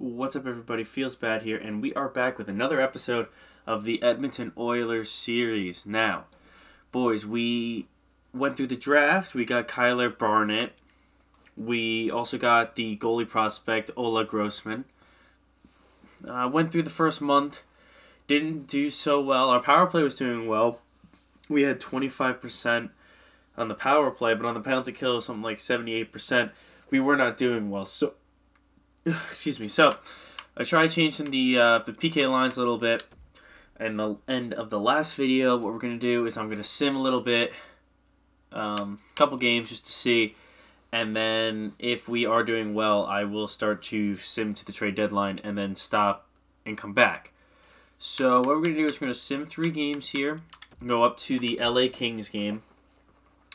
What's up, everybody? Feels Bad here, and we are back with another episode of the Edmonton Oilers series. Now, boys, we went through the draft. We got Kyler Barnett. We also got the goalie prospect, Ola Grossman. Went through the first month. Didn't do so well. Our power play was doing well. We had 25% on the power play, but on the penalty kill, something like 78%. We were not doing well. So, excuse me. So, I tried changing the PK lines a little bit. And the end of the last video, what we're going to do is I'm going to sim a little bit. Couple games just to see. And then if we are doing well, I will start to sim to the trade deadline and then stop and come back. So what we're going to do is we're going to sim 3 games here. Go up to the LA Kings game.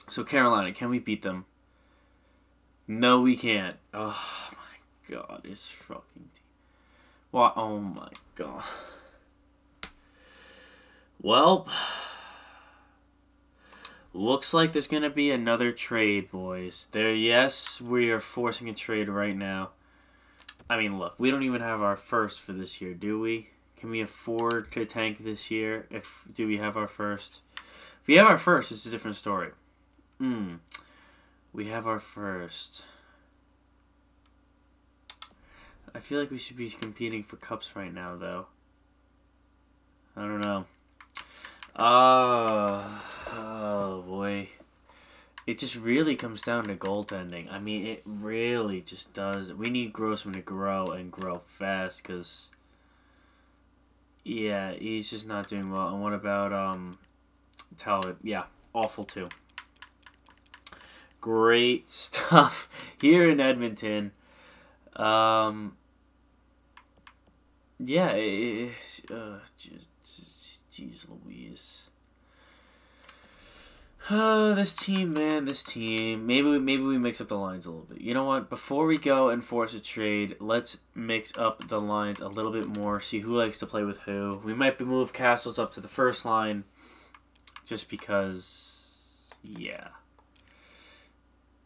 So Carolina, can we beat them? No, we can't. Oh my god, this fucking team. What? Oh my god. Well, looks like there's going to be another trade, boys. Yes, we are forcing a trade right now. I mean, look, we don't even have our first for this year, do we? Can we afford to tank this year? Do we have our first? If we have our first, it's a different story. We have our first. I feel like we should be competing for cups right now, though. I don't know. Oh boy. It just really comes down to goaltending. I mean, it really just does. We need Grossman to grow and grow fast because, yeah, he's just not doing well. And what about Talbot? Yeah, awful too. Great stuff here in Edmonton. Yeah, it's jeez Louise. Oh, this team, man, this team. Maybe we mix up the lines a little bit. You know what? Before we go and force a trade, let's mix up the lines a little bit more. See who likes to play with who. We might move Castles up to the first line, just because. Yeah.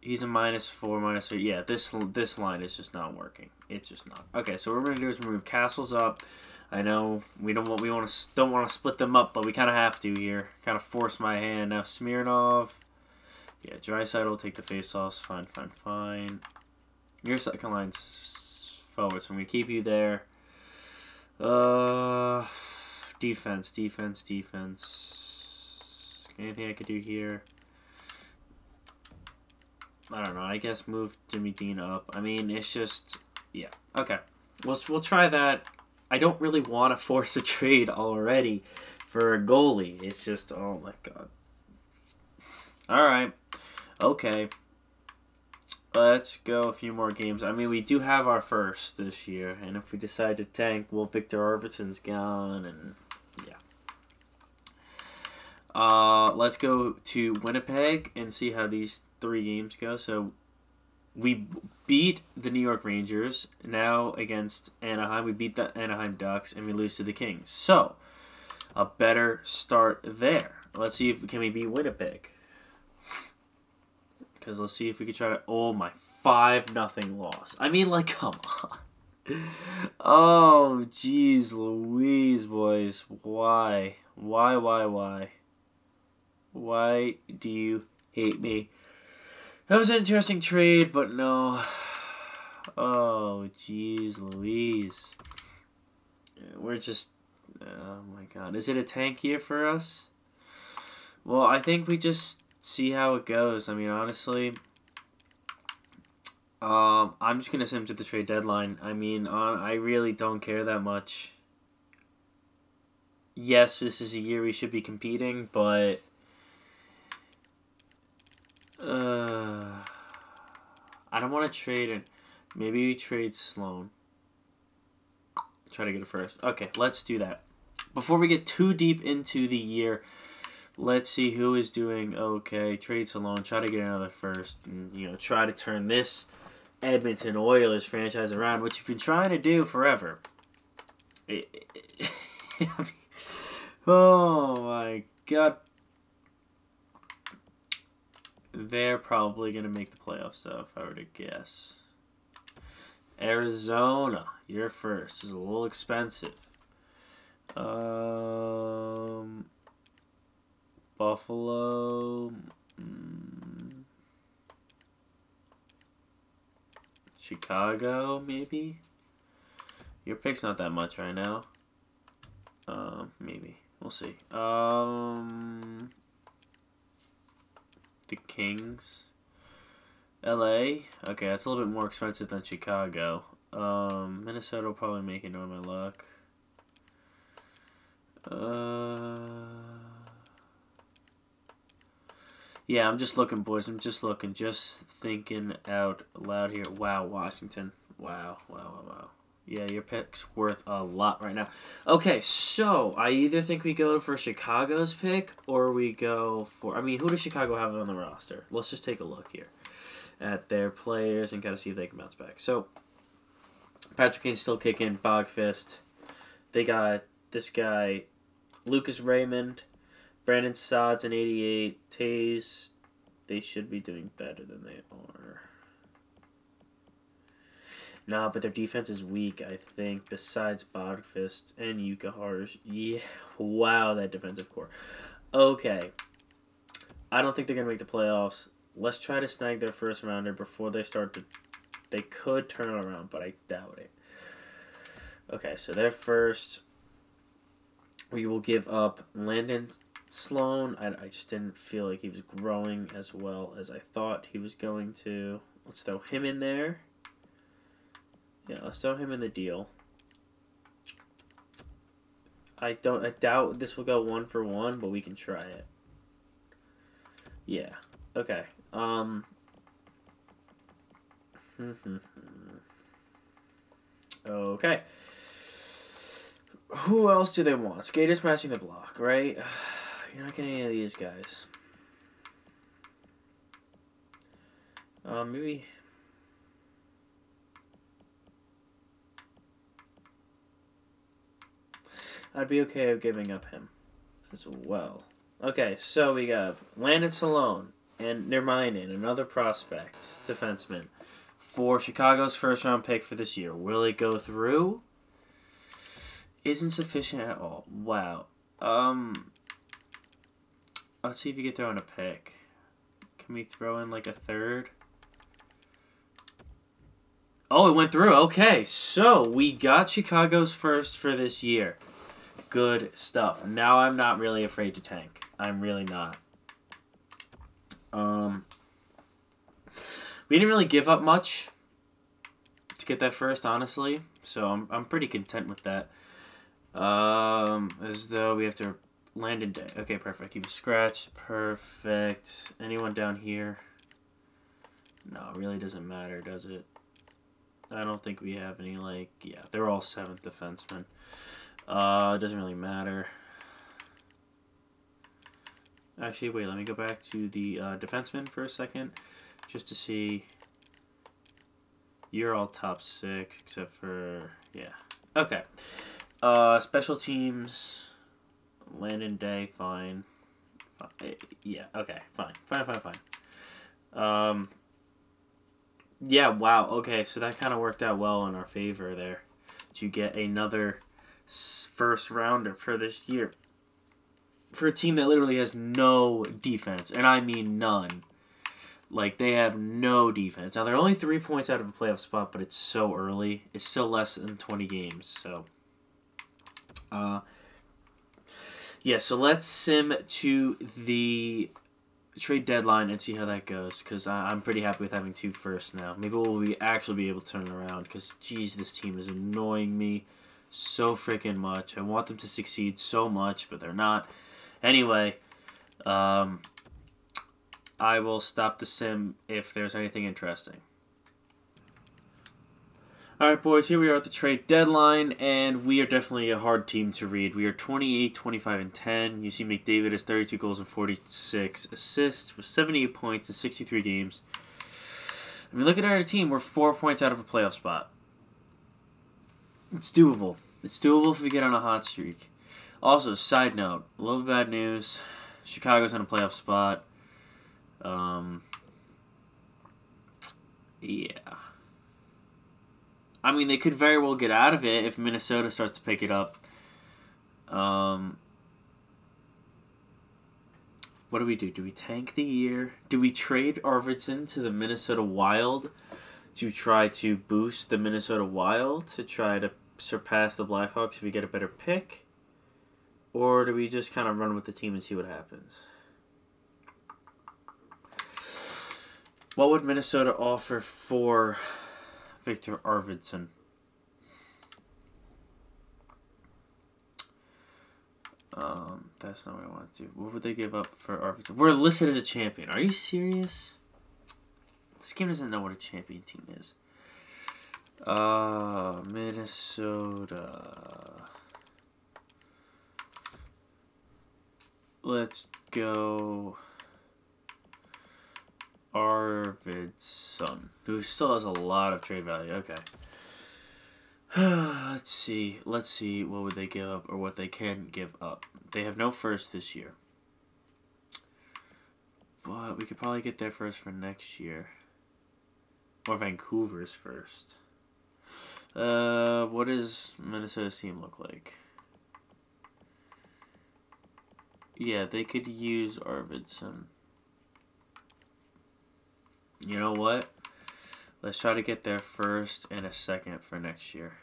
He's a -4, -3. Yeah, this line is just not working. It's just not. Okay, so what we're gonna do is move Castles up. I know we don't want to split them up, but we kind of have to here. Kind of force my hand now. Smirnov, yeah, Draisaitl will take the face-offs. Fine. Your second line's forward, so I'm gonna keep you there. Defense. Anything I could do here? I don't know. I guess move Jimmy Dean up. I mean, it's just, yeah. Okay, we'll try that. I don't really want to force a trade already for a goalie. It's just, oh my god. All right, okay. Let's go a few more games. I mean, we do have our first this year, and if we decide to tank, well, Victor Arvidsson's gone, and yeah. Let's go to Winnipeg and see how these 3 games go. So we beat the New York Rangers. Now against Anaheim, we beat the Anaheim Ducks, and we lose to the Kings. So a better start there. Let's see if can we beat Winnipeg. Because let's see if we can try to. Oh my, 5-0 loss. I mean, like, come on. Oh jeez Louise, boys. Why? Why do you hate me? That was an interesting trade, but no. Oh, jeez Louise. We're just... Oh, my God. Is it a tank year for us? Well, I think we just see how it goes. I mean, honestly... I'm just going to sim to the trade deadline. I mean, I really don't care that much. Yes, this is a year we should be competing, but... I don't want to trade it. Maybe we trade Sloan. Try to get it first. Okay, let's do that. Before we get too deep into the year, let's see who is doing okay. Trade Sloan. Try to get another first. And, try to turn this Edmonton Oilers franchise around, which you've been trying to do forever. Oh my god. They're probably going to make the playoffs, though, if I were to guess. Arizona, you're first. This is a little expensive. Buffalo. Chicago, maybe? Your pick's not that much right now. Maybe. We'll see. The Kings. LA. Okay, that's a little bit more expensive than Chicago. Minnesota will probably make it on my luck. Yeah, I'm just looking, boys. I'm just looking. Just thinking out loud here. Wow, Washington. Wow. Yeah, your pick's worth a lot right now. Okay, so I either think we go for Chicago's pick or we go for... I mean, who does Chicago have on the roster? Let's just take a look here at their players and kind of see if they can bounce back. So, Patrick Kane's still kicking. Bogfist. They got this guy, Lucas Raymond, Brandon Sods, an 88. Tays. They should be doing better than they are. Nah, but their defense is weak, I think, besides Bogfist and Yuka Harsh. Yeah, wow, that defensive core. Okay. I don't think they're going to make the playoffs. Let's try to snag their first rounder before they start to... They could turn it around, but I doubt it. Okay, so their first... We will give up Landon Sloan. I just didn't feel like he was growing as well as I thought he was going to. Let's throw him in there. Yeah, let's throw him in the deal. I doubt this will go 1-for-1, but we can try it. Yeah. Okay. Okay. Who else do they want? Skaters matching the block, right? You're not getting any of these guys. Maybe... I'd be okay with giving up him as well. Okay, so we have Landon Salone and Nirmainen, another prospect defenseman, for Chicago's first-round pick for this year. Will it go through? Isn't sufficient at all. Wow. Let's see if you can throw in a pick. Can we throw in like a third? Oh, it went through. Okay, so we got Chicago's first for this year. Good stuff. Now I'm not really afraid to tank. I'm really not. We didn't really give up much to get that first, honestly. So I'm pretty content with that. As though we have to land in day. Okay, perfect. Keep it scratched. Perfect. Anyone down here? No, it really doesn't matter, does it? I don't think we have any, like... Yeah, they're all 7th defensemen. It doesn't really matter. Actually, wait, let me go back to the defenseman for a second. Just to see. You're all top 6, except for... Yeah. Okay. Special teams. Landon Day, fine. Yeah, okay, fine. Fine. Yeah, wow, okay, so that kind of worked out well in our favor there. To get another... first rounder for this year for a team that literally has no defense, and I mean none. Like, they have no defense. Now, they're only 3 points out of a playoff spot, but it's so early. It's still less than 20 games, so yeah, so let's sim to the trade deadline and see how that goes, because I'm pretty happy with having 2 firsts now. Maybe we'll actually be able to turn it around, because geez, this team is annoying me so freaking much. I want them to succeed so much, but they're not. Anyway, I will stop the sim if there's anything interesting. Alright, boys, here we are at the trade deadline, and we are definitely a hard team to read. We are 28, 25, and 10. You see McDavid has 32 goals and 46 assists with 78 points in 63 games. I mean, look at our team. We're 4 points out of a playoff spot. It's doable. It's doable if we get on a hot streak. Also, side note, a little bad news. Chicago's in a playoff spot. Yeah. I mean, they could very well get out of it if Minnesota starts to pick it up. What do we do? Do we tank the year? Do we trade Arvidsson to the Minnesota Wild to try to boost the Minnesota Wild to try to surpass the Blackhawks so we get a better pick? Or do we just kind of run with the team and see what happens? What would Minnesota offer for Victor Arvidsson? That's not what I want to do. What would they give up for Arvidsson? We're listed as a champion. Are you serious? This game doesn't know what a champion team is. Minnesota. Let's go Arvidsson, who still has a lot of trade value. Okay. Let's see what would they give up or what they can give up. They have no first this year. But we could probably get their first for next year. Or Vancouver's first. What does Minnesota's team look like? Yeah, they could use Arvidsson. You know what? Let's try to get their first and a second for next year.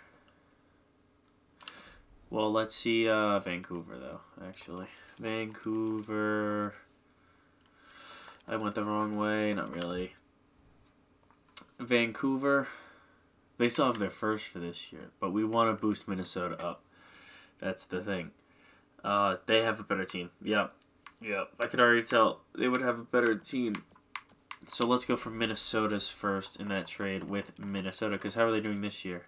Well, let's see Vancouver, though, actually. Vancouver. I went the wrong way. Not really. Vancouver. They still have their first for this year, but we want to boost Minnesota up. That's the thing. They have a better team. Yep. I could already tell they would have a better team. So let's go for Minnesota's first in that trade with Minnesota. Because how are they doing this year?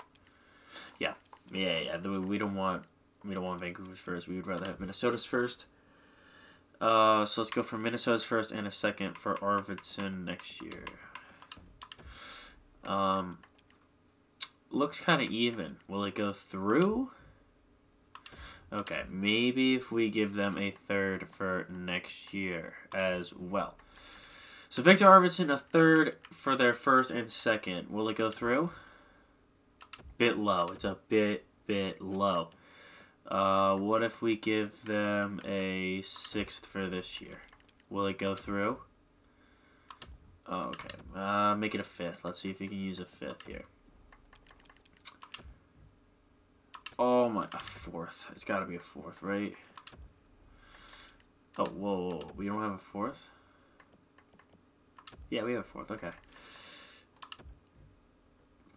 Yeah. We don't want Vancouver's first. We would rather have Minnesota's first. So let's go for Minnesota's first and a second for Arvidsson next year. Looks kind of even. Will it go through? Okay, maybe if we give them a third for next year as well. So Victor Arvidsson, a third for their first and second. Will it go through? Bit low. It's a bit low. What if we give them a sixth for this year? Will it go through? Oh, okay. Make it a fifth. Let's see if we can use a fifth here. Oh my, a fourth. It's got to be a fourth, right? Oh, whoa. We don't have a fourth? Yeah, we have a fourth. Okay.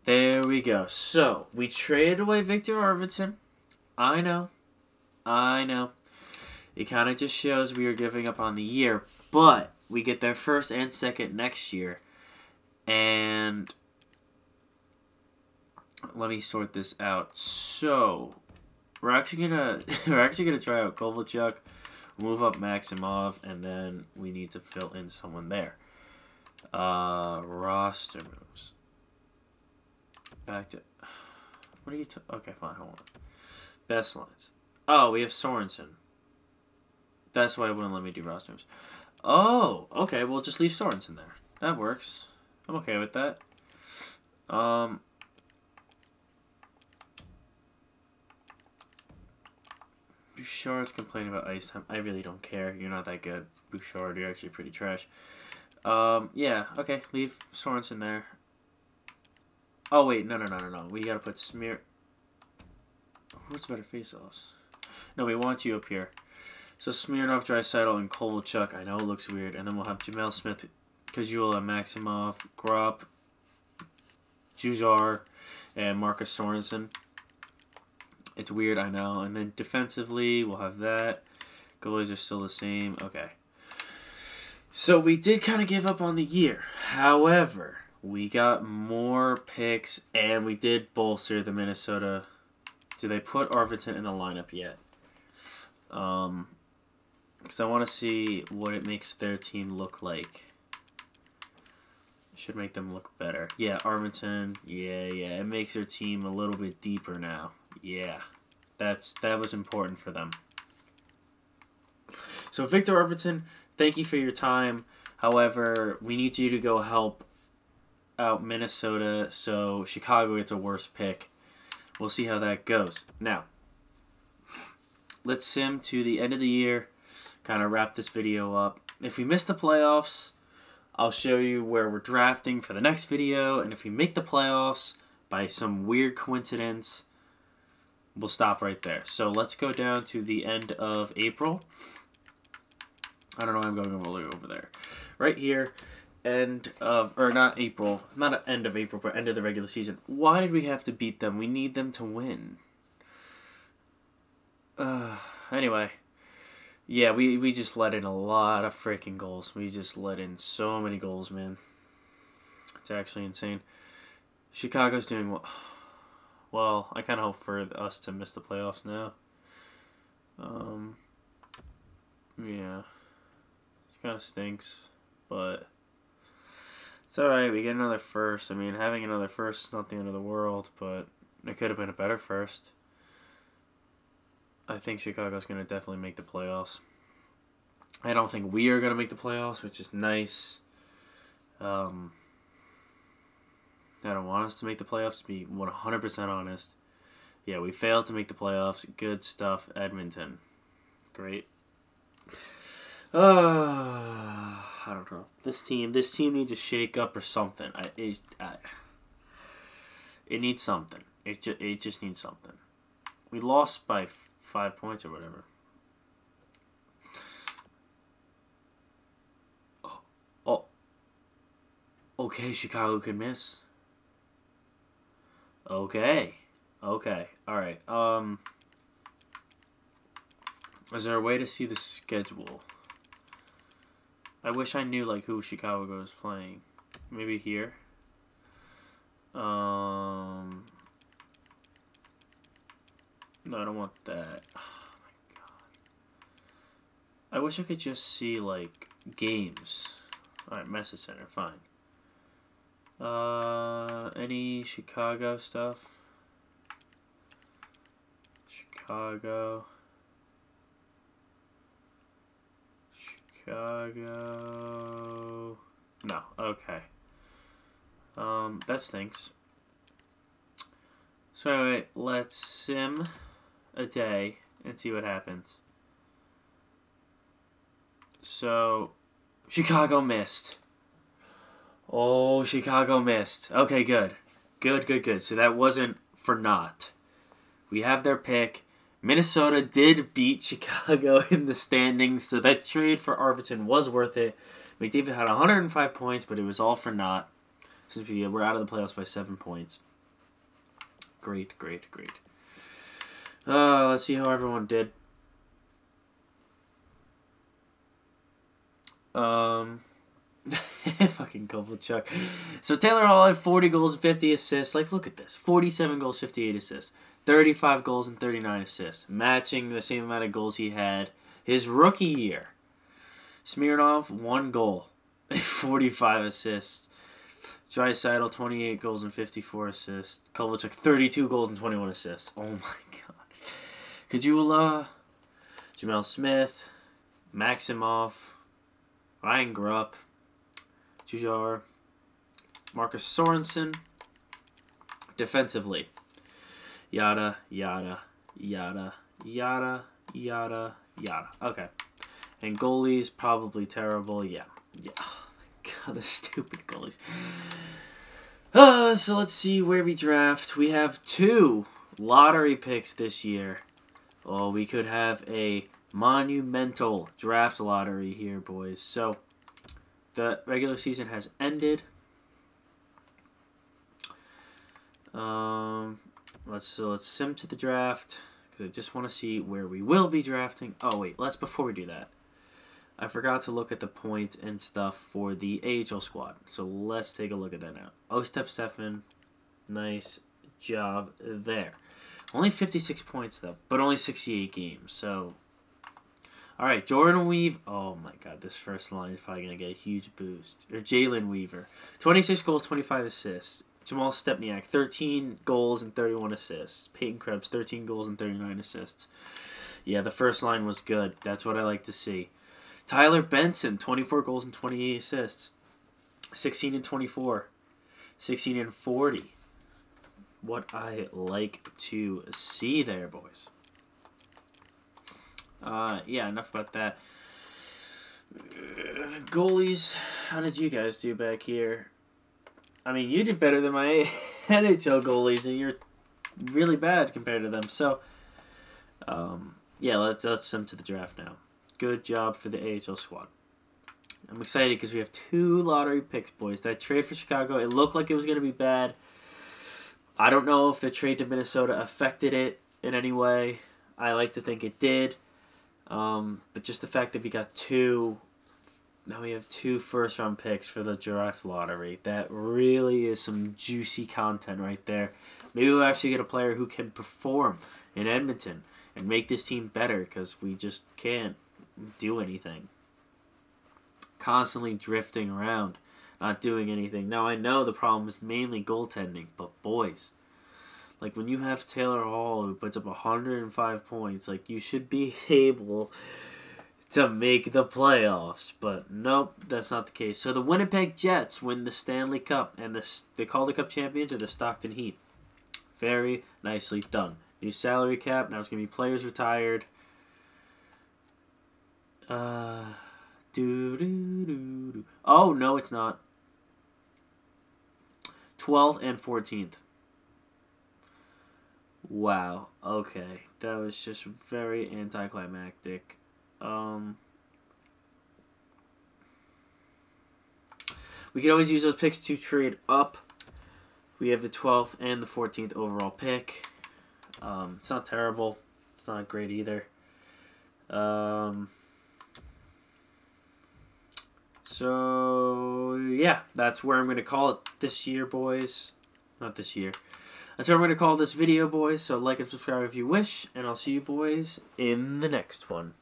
There we go. So, we traded away Victor Arvidsson. I know. It kind of just shows we are giving up on the year, but we get their first and second next year. And let me sort this out. So, we're actually gonna try out Kovalchuk, move up Maximov, and then we need to fill in someone there. Roster moves. Back to... What are you... Okay, fine, hold on. Best lines. Oh, we have Sorensen. That's why it wouldn't let me do roster moves. Oh, okay, well, just leave Sorensen there. That works. I'm okay with that. Bouchard's complaining about ice time. I really don't care. You're not that good. Bouchard, you're actually pretty trash. Yeah, okay, leave Sorensen there. Oh, wait, no. We gotta put Smear... Who's better face-offs? No, we want you up here. So Smirnov, Draisaitl, and Kovalchuk. I know it looks weird. And then we'll have Jamel Smith, Kajula, Maximov, Gropp, Jujar, and Marcus Sorensen. It's weird, I know. And then defensively, we'll have that. Goalies are still the same. Okay. So we did kind of give up on the year. However, we got more picks, and we did bolster the Minnesota. Do they put Arvidsson in the lineup yet? Because I want to see what it makes their team look like. It should make them look better. Yeah, Arvidsson. Yeah. It makes their team a little bit deeper now. Yeah, that was important for them. So Victor Arvidsson, thank you for your time. However, we need you to go help out Minnesota, so Chicago gets a worse pick. We'll see how that goes. Now, let's sim to the end of the year, kind of wrap this video up. If we miss the playoffs, I'll show you where we're drafting for the next video, and if we make the playoffs by some weird coincidence, we'll stop right there. So let's go down to the end of April. I don't know why I'm going all the way over there. Right here, end of, or not April, not end of April, but end of the regular season. Why did we have to beat them? We need them to win. Anyway, yeah, we just let in a lot of freaking goals. We just let in so many goals, man. It's actually insane. Chicago's doing well. Well, I kind of hope for us to miss the playoffs now. Yeah. It kind of stinks, but it's alright. We get another first. I mean, having another first is not the end of the world, but it could have been a better first. I think Chicago's going to definitely make the playoffs. I don't think we are going to make the playoffs, which is nice. I don't want us to make the playoffs, to be 100% honest. Yeah, we failed to make the playoffs. Good stuff, Edmonton. Great. I don't know. This team needs a shake up or something. It needs something. It just needs something. We lost by 5 points or whatever. Oh. Okay, Chicago could miss. Okay. Alright. Is there a way to see the schedule? I wish I knew like who Chicago is playing. Maybe here. No, I don't want that. Oh my god. I wish I could just see like games. Alright, message center, fine. Any Chicago stuff? Chicago. No, okay. That stinks. So anyway, let's sim a day and see what happens. So, Chicago missed. Oh, Chicago missed. Okay, good. Good. So that wasn't for naught. We have their pick. Minnesota did beat Chicago in the standings, so that trade for Arvidsson was worth it. McDavid had 105 points, but it was all for naught. Since we're out of the playoffs by 7 points. Great. Let's see how everyone did. Fucking Kovalchuk. So Taylor Hall had 40 goals and 50 assists. Like, look at this. 47 goals, 58 assists. 35 goals and 39 assists. Matching the same amount of goals he had his rookie year. Smirnov, 1 goal. 45 assists. Draisaitl, 28 goals and 54 assists. Kovalchuk, 32 goals and 21 assists. Oh my god. Kajula, Jamel Smith, Maximov, Ryan Grupp, Jujar, Marcus Sorensen. Defensively, yada. Okay. And goalies, probably terrible. Yeah. Oh my god, the stupid goalies. So let's see where we draft. We have 2 lottery picks this year. Oh, we could have a monumental draft lottery here, boys. So, the regular season has ended. Let's sim to the draft, because I just want to see where we will be drafting. Oh, wait, before we do that, I forgot to look at the points and stuff for the AHL squad. So let's take a look at that now. Ostep Stefan, nice job there. Only 56 points, though, but only 68 games. So, all right, Jordan Weaver. Oh, my God, this first line is probably going to get a huge boost. Or Jalen Weaver. 26 goals, 25 assists. Jamal Stepniak, 13 goals and 31 assists. Peyton Krebs, 13 goals and 39 assists. Yeah, the first line was good. That's what I like to see. Tyler Benson, 24 goals and 28 assists. 16 and 24. 16 and 40. What I like to see there, boys. Yeah, enough about that. Goalies, how did you guys do back here? I mean, you did better than my NHL goalies, and you're really bad compared to them. So, yeah, let's jump to the draft now. Good job for the AHL squad. I'm excited because we have 2 lottery picks, boys. That trade for Chicago, it looked like it was going to be bad. I don't know if the trade to Minnesota affected it in any way. I like to think it did. But just the fact that we got 2... Now we have 2 first-round picks for the draft lottery. That really is some juicy content right there. Maybe we'll actually get a player who can perform in Edmonton and make this team better because we just can't do anything. Constantly drifting around, not doing anything. Now, I know the problem is mainly goaltending, but boys, like when you have Taylor Hall who puts up 105 points, like you should be able to make the playoffs. But nope, that's not the case. So the Winnipeg Jets win the Stanley Cup, and the Calder Cup champions are the Stockton Heat. Very nicely done. New salary cap. Now it's going to be players retired. Oh, no, it's not. 12th and 14th. Wow. Okay. That was just very anticlimactic. We could always use those picks to trade up. We have the 12th and the 14th overall pick. It's not terrible. It's not great either. So, yeah, that's where I'm going to call it this year, boys. Not this year. That's where I'm going to call this video, boys. So like and subscribe if you wish, and I'll see you boys in the next one.